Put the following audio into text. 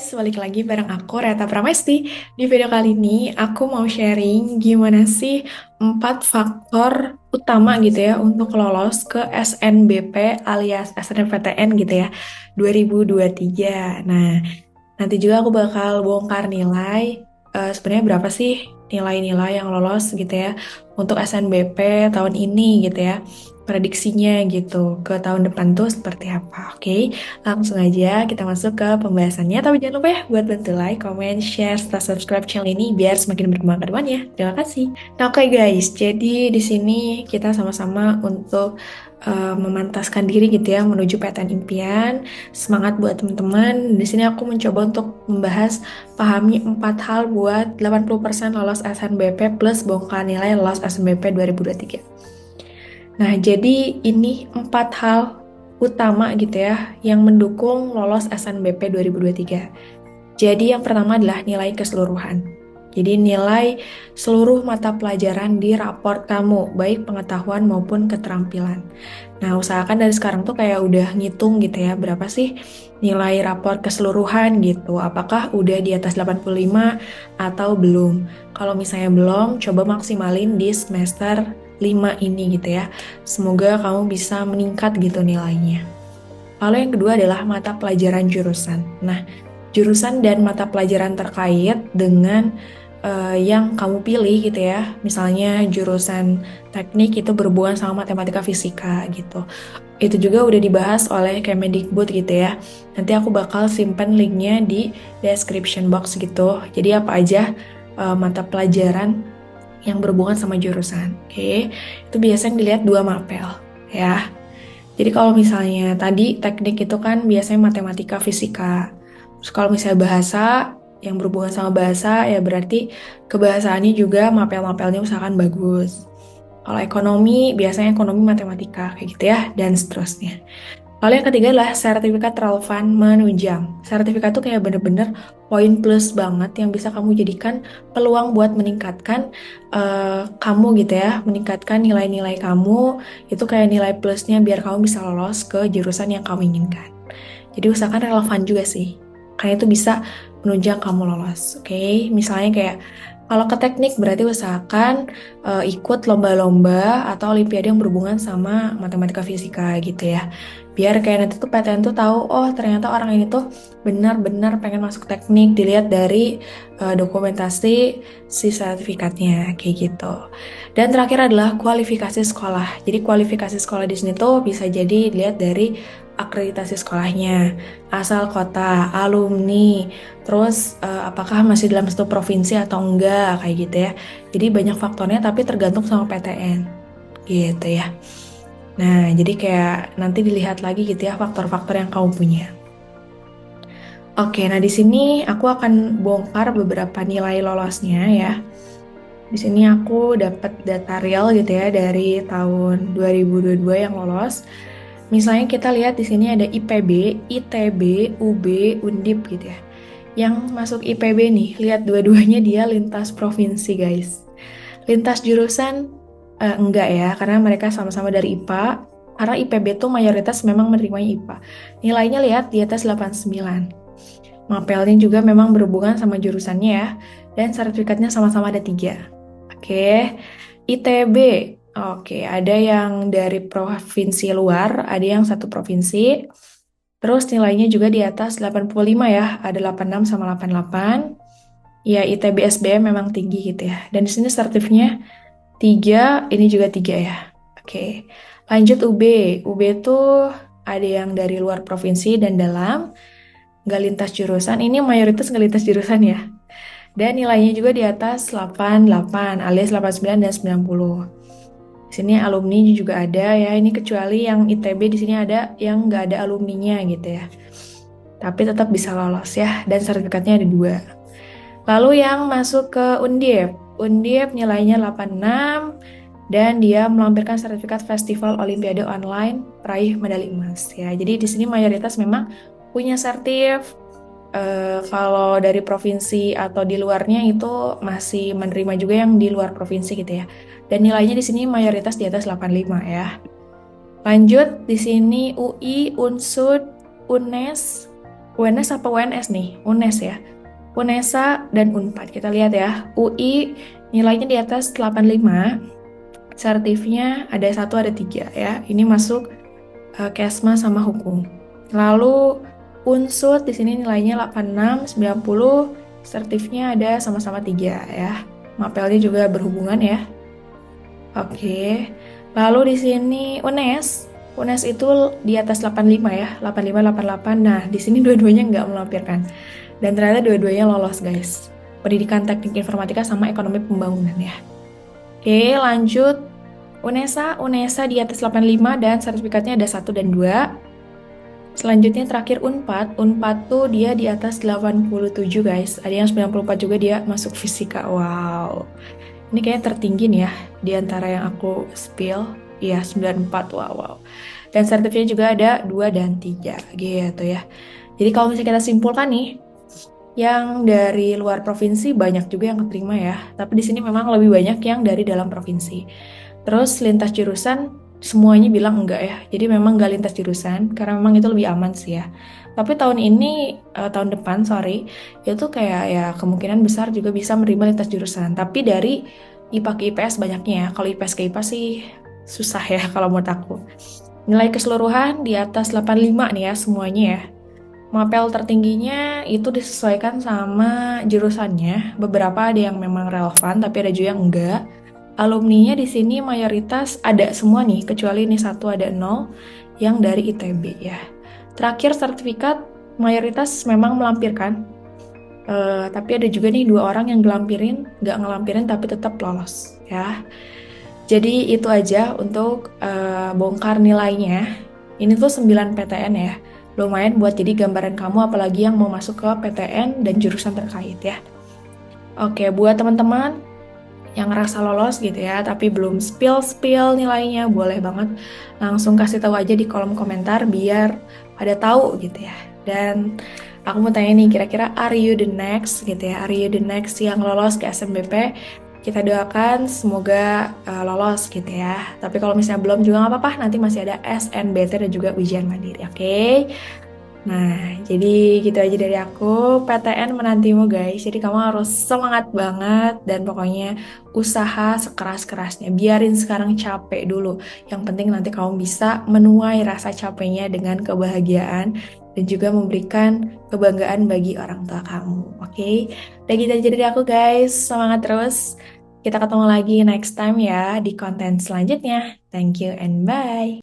guys, balik lagi bareng aku Reta Pramesti. Di video kali ini aku mau sharing gimana sih 4 faktor utama gitu ya untuk lolos ke SNBP alias SNMPTN gitu ya 2023. Nah, nanti juga aku bakal bongkar nilai sebenarnya berapa sih nilai-nilai yang lolos gitu ya untuk SNBP tahun ini gitu ya. Prediksinya gitu ke tahun depan tuh seperti apa. Oke, langsung aja kita masuk ke pembahasannya. Tapi jangan lupa ya buat bantu like, comment, share, serta subscribe channel ini biar semakin berkembang ke depannya. Terima kasih. Nah, oke guys, jadi di sini kita sama-sama untuk memantaskan diri gitu ya menuju PTN impian. Semangat buat teman-teman. Di sini aku mencoba untuk membahas pahami 4 hal buat 80% lolos SNBP plus bongkar nilai lolos SNBP 2023. Nah, jadi ini 4 hal utama gitu ya yang mendukung lolos SNBP 2023. Jadi yang pertama adalah nilai keseluruhan. Jadi nilai seluruh mata pelajaran di raport kamu, baik pengetahuan maupun keterampilan. Nah, usahakan dari sekarang tuh kayak udah ngitung gitu ya, berapa sih nilai raport keseluruhan gitu. Apakah udah di atas 85 atau belum? Kalau misalnya belum, coba maksimalin di semester 5 ini gitu ya. Semoga kamu bisa meningkat gitu nilainya. Lalu yang kedua adalah mata pelajaran jurusan. Nah, jurusan dan mata pelajaran terkait dengan yang kamu pilih gitu ya. Misalnya jurusan teknik itu berhubungan sama matematika fisika gitu. Itu juga udah dibahas oleh Kemendikbud gitu ya. Nanti aku bakal simpen linknya di description box gitu. Jadi apa aja mata pelajaran yang berhubungan sama jurusan. Oke, itu biasanya dilihat 2 mapel ya. Jadi kalau misalnya tadi teknik itu kan biasanya matematika, fisika. Terus kalau misalnya bahasa, yang berhubungan sama bahasa, ya berarti kebahasaannya juga mapel-mapelnya usahakan bagus. Kalau ekonomi, biasanya ekonomi matematika, kayak gitu ya, dan seterusnya. Lalu yang ketiga adalah sertifikat relevan menunjang. Sertifikat itu kayak bener-bener poin plus banget yang bisa kamu jadikan peluang buat meningkatkan kamu gitu ya, meningkatkan nilai-nilai kamu, itu kayak nilai plusnya biar kamu bisa lolos ke jurusan yang kamu inginkan. Jadi usahakan relevan juga sih, karena itu bisa menunjang kamu lolos. Oke, misalnya kayak kalau ke teknik berarti usahakan ikut lomba-lomba atau olimpiade yang berhubungan sama matematika fisika gitu ya. Biar kayak nanti tuh PTN tuh tahu, oh ternyata orang ini tuh benar-benar pengen masuk teknik, dilihat dari dokumentasi si sertifikatnya kayak gitu. Dan terakhir adalah kualifikasi sekolah. Jadi kualifikasi sekolah di sini tuh bisa jadi dilihat dari akreditasi sekolahnya, asal kota, alumni, terus apakah masih dalam satu provinsi atau enggak kayak gitu ya. Jadi banyak faktornya tapi tergantung sama PTN gitu ya. Nah, jadi kayak nanti dilihat lagi gitu ya faktor-faktor yang kamu punya. Oke, nah di sini aku akan bongkar beberapa nilai lolosnya ya. Di sini aku dapat data real gitu ya dari tahun 2022 yang lolos. Misalnya kita lihat di sini ada IPB, ITB, UB, Undip gitu ya. Yang masuk IPB nih, lihat dua-duanya dia lintas provinsi guys. Lintas jurusan enggak ya, karena mereka sama-sama dari IPA. Karena IPB tuh mayoritas memang menerimanya IPA. Nilainya lihat di atas 89. Mapelnya juga memang berhubungan sama jurusannya ya. Dan sertifikatnya sama-sama ada 3. Oke, ITB. Oke, ada yang dari provinsi luar, ada yang satu provinsi. Terus nilainya juga di atas 85 ya, ada 86 sama 88. Ya, ITB SBM memang tinggi gitu ya. Dan di sini sertifnya 3, ini juga 3 ya. Oke, lanjut UB. UB tuh ada yang dari luar provinsi dan dalam, nggak lintas jurusan. Ini mayoritas nggak lintas jurusan ya. Dan nilainya juga di atas 88 alias 89 dan 90. Di sini alumni juga ada ya. Ini kecuali yang ITB di sini ada yang nggak ada alumninya gitu ya. Tapi tetap bisa lolos ya. Dan sertifikatnya ada 2. Lalu yang masuk ke Undip. Undip nilainya 86 dan dia melampirkan sertifikat Festival Olimpiade Online peraih medali emas ya. Jadi di sini mayoritas memang punya sertif. Kalau dari provinsi atau di luarnya itu masih menerima juga yang di luar provinsi gitu ya. Dan nilainya di sini mayoritas di atas 85 ya. Lanjut di sini UI, Unsud, UNES. UNS apa UNS nih? UNES ya. UNESA dan UNPAD. Kita lihat ya. UI nilainya di atas 85. Sertifnya ada 1, ada 3 ya. Ini masuk Kesma sama hukum. Lalu Unsut di sini nilainya 86, 90. Sertifnya ada sama-sama 3 ya. Mapelnya juga berhubungan ya. Oke. Lalu di sini UNES. UNES itu di atas 85 ya, 85, 88. Nah, di sini dua-duanya nggak melampirkan. Dan ternyata dua-duanya lolos, guys. Pendidikan Teknik Informatika sama Ekonomi Pembangunan ya. Oke, lanjut. UNESA. UNESA di atas 85 dan sertifikatnya ada 1 dan 2. Selanjutnya terakhir UNPAD. UNPAD tuh dia di atas 87, guys. Ada yang 94 juga dia masuk fisika. Wow. Ini kayaknya tertinggi nih ya di antara yang aku spill. Iya, 94. Wow, wow. Dan sertifikatnya juga ada 2 dan 3 gitu ya. Jadi kalau misalnya kita simpulkan nih, yang dari luar provinsi banyak juga yang keterima ya. Tapi di sini memang lebih banyak yang dari dalam provinsi. Terus lintas jurusan semuanya bilang enggak ya. Jadi memang enggak lintas jurusan karena memang itu lebih aman sih ya. Tapi tahun ini, tahun depan sorry, itu kayak ya kemungkinan besar juga bisa menerima lintas jurusan. Tapi dari IPA ke IPS banyaknya ya. Kalau IPS ke IPA sih susah ya kalau menurut aku. Nilai keseluruhan di atas 85 nih ya semuanya ya. Mapel tertingginya itu disesuaikan sama jurusannya. Beberapa ada yang memang relevan, tapi ada juga yang enggak. Alumninya di sini mayoritas ada semua nih, kecuali ini 1 ada 0 yang dari ITB ya. Terakhir sertifikat mayoritas memang melampirkan. Tapi ada juga nih 2 orang yang nggak ngelampirin tapi tetap lolos ya. Jadi itu aja untuk bongkar nilainya. Ini tuh 9 PTN ya. Lumayan buat jadi gambaran kamu apalagi yang mau masuk ke PTN dan jurusan terkait ya. Oke, buat teman-teman yang ngerasa lolos gitu ya, tapi belum spill nilainya, boleh banget langsung kasih tahu aja di kolom komentar biar pada tahu gitu ya. Dan aku mau tanya nih, kira-kira are you the next gitu ya? Are you the next yang lolos ke SNBP? Kita doakan semoga lolos gitu ya. Tapi kalau misalnya belum juga nggak apa-apa, nanti masih ada SNBT dan juga ujian mandiri, oke? Nah, jadi gitu aja dari aku. PTN menantimu guys. Jadi kamu harus semangat banget dan pokoknya usaha sekeras-kerasnya. Biarin sekarang capek dulu. Yang penting nanti kamu bisa menuai rasa capeknya dengan kebahagiaan dan juga memberikan kebanggaan bagi orang tua kamu. Oke? Udah gitu aja dari aku guys. Semangat terus. Kita ketemu lagi next time ya di konten selanjutnya. Thank you and bye.